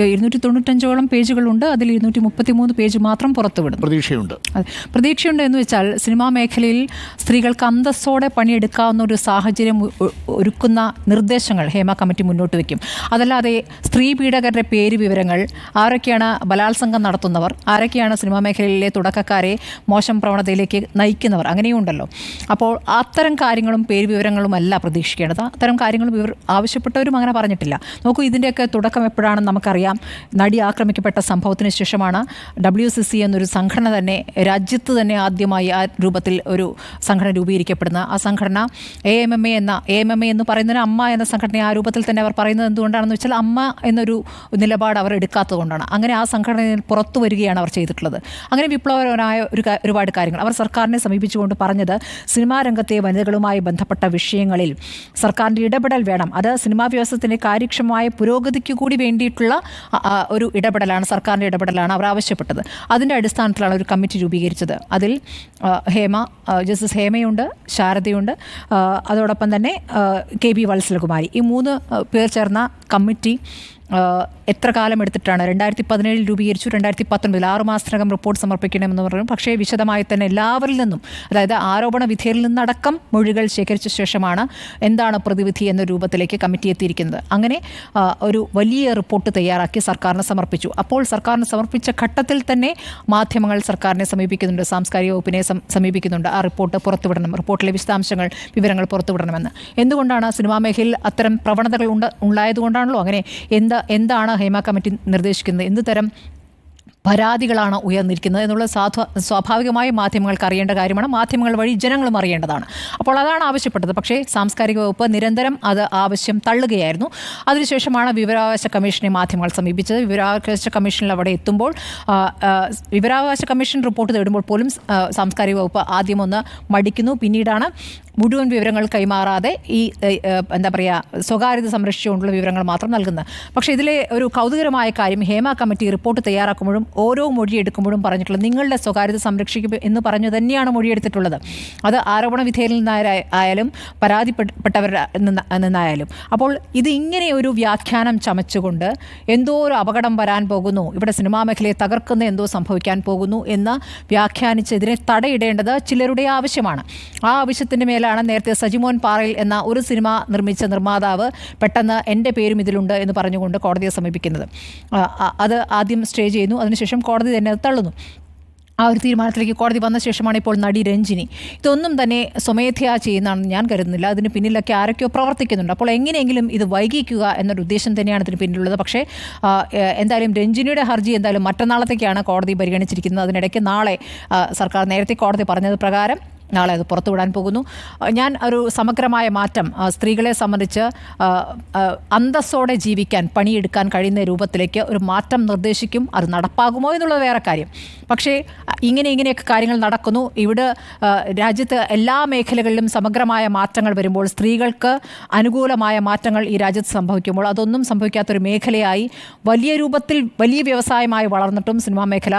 295ഓളം പേജുകളുണ്ട്. അതിൽ 233 പേജ് മാത്രം പുറത്തുവിടും. പ്രതീക്ഷയുണ്ട് എന്ന് വെച്ചാൽ സിനിമാ മേഖലയിൽ സ്ത്രീകൾക്ക് അന്തസ്സോടെ പണിയെടുക്കാവുന്ന ഒരു സാഹചര്യം ഒരുക്കുന്ന നിർദ്ദേശങ്ങൾ ഹേമ കമ്മിറ്റി മുന്നോട്ട് വയ്ക്കും. അതല്ലാതെ സ്ത്രീ പീഡകരുടെ പേര് വിവരങ്ങൾ, ആരൊക്കെയാണ് ബലാത്സംഗം നടത്തുന്നവർ, ആരൊക്കെയാണ് സിനിമാ മേഖലയിലെ തുടക്കക്കാരെ മോശം പ്രവണതയിലേക്ക് നയിക്കുന്നവർ, അങ്ങനെയുണ്ടല്ലോ. അപ്പോൾ അത്തരം കാര്യങ്ങളും പേര് വിവരങ്ങളും അല്ല പ്രതീക്ഷിക്കേണ്ടത്. അത്തരം കാര്യങ്ങളും ആവശ്യപ്പെട്ടവരും അങ്ങനെ പറഞ്ഞിട്ടില്ല. നോക്കൂ, ഇതിൻ്റെയൊക്കെ തുടക്കം എപ്പോഴാണെന്ന് നമുക്കറിയാം. നടി ആക്രമിക്കപ്പെട്ട സംഭവത്തിന് ശേഷമാണ് WCC എന്നൊരു സംഘടന തന്നെ രാജ്യത്ത് തന്നെ ആദ്യമായി ആ രൂപത്തിൽ ഒരു സംഘടന രൂപീകരിക്കപ്പെടുന്നത്. ആ സംഘടന AMMA എന്ന് പറയുന്നതിന് അമ്മ എന്ന സംഘടന ആ രൂപത്തിൽ തന്നെ അവർ പറയുന്നത് എന്തുകൊണ്ടാണെന്ന് വെച്ചാൽ അമ്മ എന്നൊരു നിലപാട് അവർ എടുക്കാത്തത് കൊണ്ടാണ്. അങ്ങനെ ആ സംഘടനയിൽ പുറത്തു വരികയാണ് അവർ ചെയ്തിട്ടുള്ളത്. അങ്ങനെ വിപ്ലവകരമായ ഒരുപാട് കാര്യങ്ങൾ അവർ സർക്കാരിനെ സമീപിച്ചുകൊണ്ട് പറഞ്ഞത്, സിനിമാ രംഗത്തെ വനിതകളുമായി ബന്ധപ്പെട്ട വിഷയങ്ങളിൽ സർക്കാരിൻ്റെ ഇടപെടൽ വേണം. അത് സിനിമാ വ്യവസ്ഥത്തിൻ്റെ കാര്യക്ഷമമായ പുരോഗതിക്ക് കൂടി വേണ്ടിയിട്ടുള്ള ഒരു ഇടപെടലാണ്, സർക്കാരിൻ്റെ ഇടപെടലാണ് അവർ ആവശ്യപ്പെട്ടത്. അതിൻ്റെ അടിസ്ഥാനത്തിലാണ് ഒരു കമ്മിറ്റി രൂപീകരിച്ചത്. അതിൽ ജസ്റ്റിസ് ഹേമയുണ്ട്, ശാരദയുണ്ട്, അതോടൊപ്പം തന്നെ KB വത്സലകുമാരി. ഈ 3 പേർ ചേർന്ന കമ്മിറ്റി എത്ര കാലം എടുത്തിട്ടാണ് 2017 രൂപീകരിച്ചു. 2019 6 മാസത്തിനകം റിപ്പോർട്ട് സമർപ്പിക്കണമെന്ന് പറഞ്ഞു. പക്ഷേ വിശദമായി തന്നെ എല്ലാവരിൽ നിന്നും, അതായത് ആരോപണ വിധേയരിൽ നിന്നടക്കം മൊഴികൾ ശേഖരിച്ച ശേഷമാണ് എന്താണ് പ്രതിവിധി എന്ന രൂപത്തിലേക്ക് കമ്മിറ്റി എത്തിയിരിക്കുന്നത്. അങ്ങനെ ഒരു വലിയ റിപ്പോർട്ട് തയ്യാറാക്കി സർക്കാരിന് സമർപ്പിച്ചു. അപ്പോൾ സർക്കാരിന് സമർപ്പിച്ച ഘട്ടത്തിൽ തന്നെ മാധ്യമങ്ങൾ സർക്കാരിനെ സമീപിക്കുന്നുണ്ട്, സാംസ്കാരിക വകുപ്പിനെ സമീപിക്കുന്നുണ്ട്. ആ റിപ്പോർട്ട് പുറത്തുവിടണം, റിപ്പോർട്ടിലെ വിവരങ്ങൾ പുറത്തുവിടണമെന്ന്. എന്തുകൊണ്ടാണ്? സിനിമാ മേഖലയിൽ അത്തരം പ്രവണതകൾ ഉണ്ടായതുകൊണ്ടാണല്ലോ. അങ്ങനെ എന്താണ് ഹേമ കമ്മിറ്റി നിർദ്ദേശിക്കുന്നത്, എന്ത് തരം പരാതികളാണ് ഉയർന്നിരിക്കുന്നത് എന്നുള്ളത് സ്വാഭാവികമായും മാധ്യമങ്ങൾക്ക് അറിയേണ്ട കാര്യമാണ്. മാധ്യമങ്ങൾ വഴി ജനങ്ങളും അറിയേണ്ടതാണ്. അപ്പോൾ അതാണ് ആവശ്യപ്പെട്ടത്. പക്ഷേ സാംസ്കാരിക വകുപ്പ് നിരന്തരം അത് ആവശ്യം തള്ളുകയായിരുന്നു. അതിനുശേഷമാണ് വിവരാവകാശ കമ്മീഷനെ മാധ്യമങ്ങൾ സമീപിച്ചത്. വിവരാവകാശ കമ്മീഷനിൽ അവിടെ എത്തുമ്പോൾ, വിവരാവകാശ കമ്മീഷൻ റിപ്പോർട്ട് തേടുമ്പോൾ പോലും സാംസ്കാരിക വകുപ്പ് ആദ്യം ഒന്ന് മടിക്കുന്നു. പിന്നീടാണ് മുഴുവൻ വിവരങ്ങൾ കൈമാറാതെ ഈ സ്വകാര്യത സംരക്ഷിച്ചുകൊണ്ടുള്ള വിവരങ്ങൾ മാത്രം നൽകുന്നത്. പക്ഷേ ഇതിലെ ഒരു കൗതുകരമായ കാര്യം, ഹേമ കമ്മിറ്റി റിപ്പോർട്ട് തയ്യാറാക്കുമ്പോഴും ഓരോ മൊഴിയെടുക്കുമ്പോഴും പറഞ്ഞിട്ടുള്ളത് നിങ്ങളുടെ സ്വകാര്യത സംരക്ഷിക്കും എന്ന് പറഞ്ഞു തന്നെയാണ് മൊഴിയെടുത്തിട്ടുള്ളത്. അത് ആരോപണ വിധേയരിൽ നിന്നായാലും പരാതിപ്പെട്ടവരിൽ നിന്നായാലും. അപ്പോൾ ഇത് ഇങ്ങനെ ഒരു വ്യാഖ്യാനം ചമച്ചുകൊണ്ട് എന്തോ ഒരു അപകടം വരാൻ പോകുന്നു, ഇവിടെ സിനിമാ മേഖലയെ തകർക്കുന്ന എന്തോ സംഭവിക്കാൻ പോകുന്നു എന്ന് വ്യാഖ്യാനിച്ച് ഇതിനെ തടയിടേണ്ടത് ചിലരുടെ ആവശ്യമാണ്. ആ ആവശ്യത്തിൻ്റെ മേലാണ് നേരത്തെ സജിമോൻ പാറയിൽ എന്ന ഒരു സിനിമ നിർമ്മിച്ച നിർമ്മാതാവ് പെട്ടെന്ന് എൻ്റെ പേരും ഇതിലുണ്ട് എന്ന് പറഞ്ഞുകൊണ്ട് കോടതിയെ സമീപിക്കുന്നത്. അത് ആദ്യം സ്റ്റേ ചെയ്യുന്നു, അതിനുശേഷം കോടതി തന്നെ അത് തള്ളുന്നു. ആ ഒരു തീരുമാനത്തിലേക്ക് കോടതി വന്ന ശേഷമാണ് ഇപ്പോൾ നടി രഞ്ജിനി. ഇതൊന്നും തന്നെ സ്വമേധയാ ചെയ്യുന്നതാണെന്ന് ഞാൻ കരുതുന്നില്ല. അതിന് പിന്നിലൊക്കെ ആരൊക്കെയോ പ്രവർത്തിക്കുന്നുണ്ട്. അപ്പോൾ എങ്ങനെയെങ്കിലും ഇത് വൈകിക്കുക എന്നൊരു ഉദ്ദേശം തന്നെയാണ് ഇതിന് പിന്നിലുള്ളത്. പക്ഷേ എന്തായാലും രഞ്ജിനിയുടെ ഹർജി എന്തായാലും മറ്റന്നാളത്തേക്കാണ് കോടതി പരിഗണിച്ചിരിക്കുന്നത്. അതിനിടയ്ക്ക് നാളെ സർക്കാർ നേരത്തെ കോടതി പറഞ്ഞത് പ്രകാരം നാളെ അത് പുറത്തുവിടാൻ പോകുന്നു. ഞാൻ ഒരു സമഗ്രമായ മാറ്റം സ്ത്രീകളെ സംബന്ധിച്ച് അന്തസ്സോടെ ജീവിക്കാൻ, പണിയെടുക്കാൻ കഴിയുന്ന രൂപത്തിലേക്ക് ഒരു മാറ്റം നിർദ്ദേശിക്കും. അത് നടപ്പാകുമോ എന്നുള്ളത് വേറെ കാര്യം. പക്ഷേ ഇങ്ങനെയൊക്കെ കാര്യങ്ങൾ നടക്കുന്നു. ഇവിടെ രാജ്യത്ത് എല്ലാ മേഖലകളിലും സമഗ്രമായ മാറ്റങ്ങൾ വരുമ്പോൾ, സ്ത്രീകൾക്ക് അനുകൂലമായ മാറ്റങ്ങൾ ഈ രാജ്യത്ത് സംഭവിക്കുമ്പോൾ, അതൊന്നും സംഭവിക്കാത്തൊരു മേഖലയായി വലിയ രൂപത്തിൽ വലിയ വ്യവസായമായി വളർന്നിട്ടും സിനിമാ മേഖല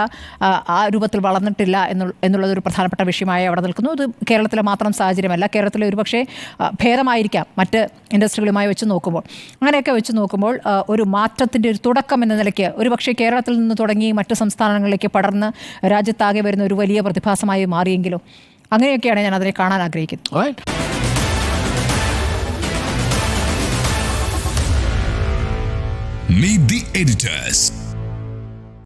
ആ രൂപത്തിൽ വളർന്നിട്ടില്ല എന്നുള്ളതൊരു പ്രധാനപ്പെട്ട വിഷയമായി അവിടെ നിൽക്കുന്നു. ഇത് കേരളത്തിലെ മാത്രം സാഹചര്യമല്ല. കേരളത്തിലെ ഒരുപക്ഷെ ഭേദമായിരിക്കാം മറ്റ് ഇൻഡസ്ട്രികളുമായി വെച്ച് നോക്കുമ്പോൾ. അങ്ങനെയൊക്കെ വെച്ച് നോക്കുമ്പോൾ ഒരു മാറ്റത്തിൻ്റെ ഒരു തുടക്കം എന്ന നിലയ്ക്ക് ഒരുപക്ഷെ കേരളത്തിൽ നിന്ന് തുടങ്ങി മറ്റ് സംസ്ഥാനങ്ങളിലേക്ക് പടർന്ന് രാജ്യത്താകെ വരുന്ന ഒരു വലിയ പ്രതിഭാസമായി മാറിയെങ്കിലോ. അങ്ങനെയൊക്കെയാണ് ഞാൻ അതിനെ കാണാൻ ആഗ്രഹിക്കുന്നത്. Meet the editors.